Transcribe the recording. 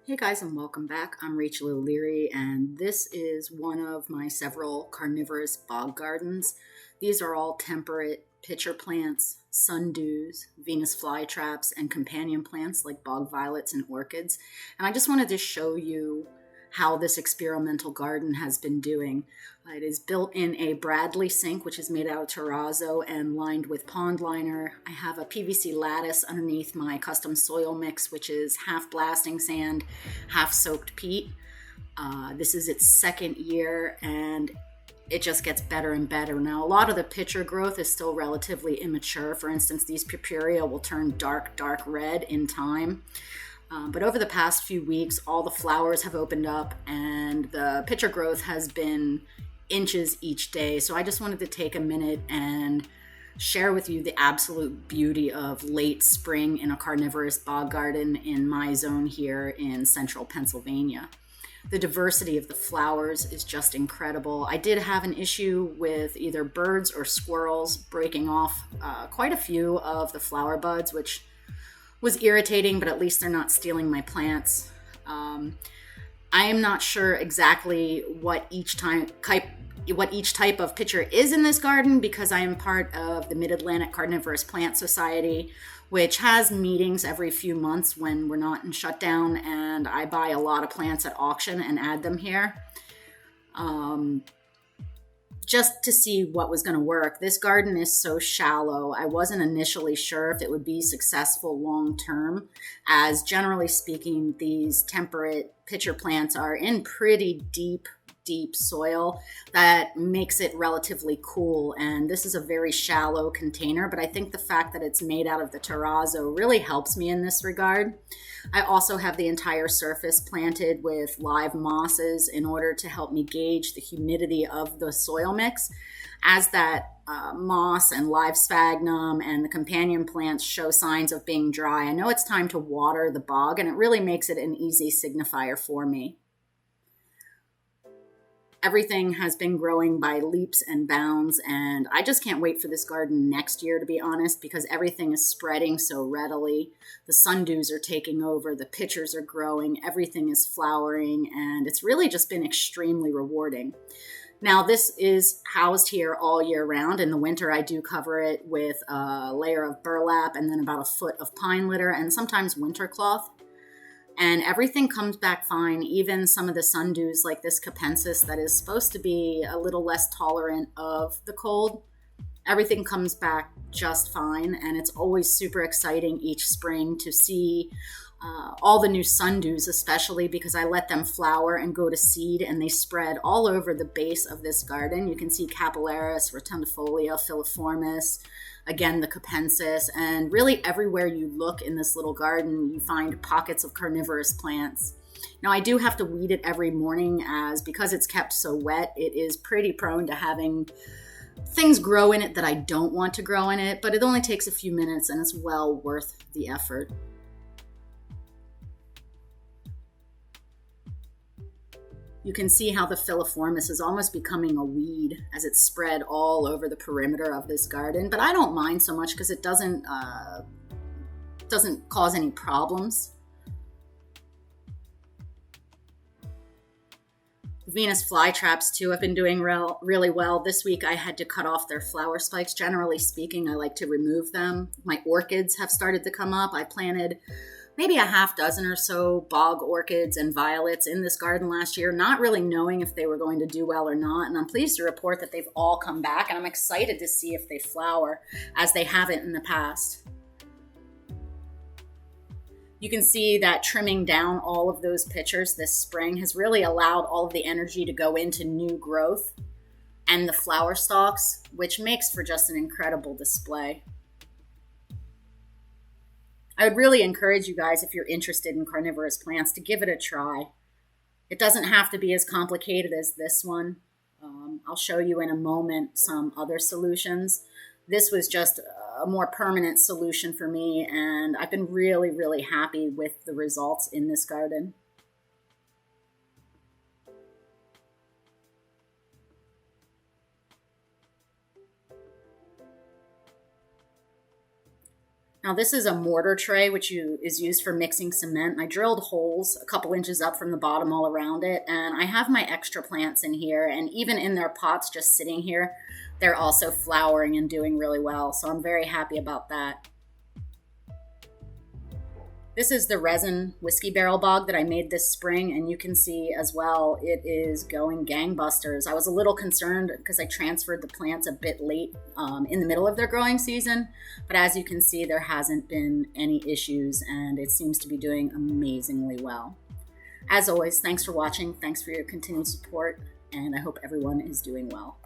Hey guys, and welcome back. I'm Rachel O'Leary, and this is one of my several carnivorous bog gardens. These are all temperate pitcher plants, sundews, Venus flytraps, and companion plants like bog violets and orchids. And I just wanted to show you how this experimental garden has been doing. It is built in a Bradley sink, which is made out of terrazzo and lined with pond liner. I have a PVC lattice underneath my custom soil mix, which is half blasting sand, half soaked peat. This is its second year, and it just gets better and better. Now, a lot of the pitcher growth is still relatively immature. For instance, these purpurea will turn dark red in time. But over the past few weeks, all the flowers have opened up and the pitcher growth has been inches each day. So I just wanted to take a minute and share with you the absolute beauty of late spring in a carnivorous bog garden in my zone here in central Pennsylvania. The diversity of the flowers is just incredible. I did have an issue with either birds or squirrels breaking off quite a few of the flower buds, which was irritating, but at least they're not stealing my plants. I am not sure exactly what each type of pitcher is in this garden, because I am part of the Mid-Atlantic Carnivorous Plant Society, which has meetings every few months when we're not in shutdown, and I buy a lot of plants at auction and add them here. Just to see what was going to work. This garden is so shallow. I wasn't initially sure if it would be successful long term, as generally speaking, these temperate pitcher plants are in pretty deep soil that makes it relatively cool. And this is a very shallow container, but I think the fact that it's made out of the terrazzo really helps me in this regard. I also have the entire surface planted with live mosses in order to help me gauge the humidity of the soil mix. As that moss and live sphagnum and the companion plants show signs of being dry, I know it's time to water the bog, and it really makes it an easy signifier for me. Everything has been growing by leaps and bounds, and I just can't wait for this garden next year, to be honest, because everything is spreading so readily. The sundews are taking over, the pitchers are growing, everything is flowering, and it's really just been extremely rewarding. Now, this is housed here all year round. In the winter, I do cover it with a layer of burlap and then about a foot of pine litter and sometimes winter cloth. And everything comes back fine, even some of the sundews like this capensis that is supposed to be a little less tolerant of the cold. Everything comes back just fine, and it's always super exciting each spring to see all the new sundews, especially because I let them flower and go to seed, and they spread all over the base of this garden. You can see capillaris, rotundifolia, filiformis, again, the capensis, and really everywhere you look in this little garden, you find pockets of carnivorous plants. Now, I do have to weed it every morning, as because it's kept so wet, it is pretty prone to having things grow in it that I don't want to grow in it, but it only takes a few minutes and it's well worth the effort. You can see how the filiformis is almost becoming a weed as it's spread all over the perimeter of this garden, but I don't mind so much because it doesn't cause any problems. Venus flytraps too have been doing really well. This week I had to cut off their flower spikes. Generally speaking, I like to remove them. My orchids have started to come up. I planted maybe a half dozen or so bog orchids and violets in this garden last year, not really knowing if they were going to do well or not. And I'm pleased to report that they've all come back, and I'm excited to see if they flower as they haven't in the past. You can see that trimming down all of those pitchers this spring has really allowed all of the energy to go into new growth and the flower stalks, which makes for just an incredible display. I would really encourage you guys, if you're interested in carnivorous plants, to give it a try. It doesn't have to be as complicated as this one. I'll show you in a moment some other solutions. This was just a more permanent solution for me, and I've been really, really happy with the results in this garden. Now this is a mortar tray, which is used for mixing cement. I drilled holes a couple inches up from the bottom all around it, and I have my extra plants in here, and even in their pots just sitting here, they're also flowering and doing really well, so I'm very happy about that. This is the resin whiskey barrel bog that I made this spring, and you can see as well it is going gangbusters. I was a little concerned because I transferred the plants a bit late in the middle of their growing season, but as you can see there hasn't been any issues and it seems to be doing amazingly well. As always, thanks for watching, thanks for your continued support, and I hope everyone is doing well.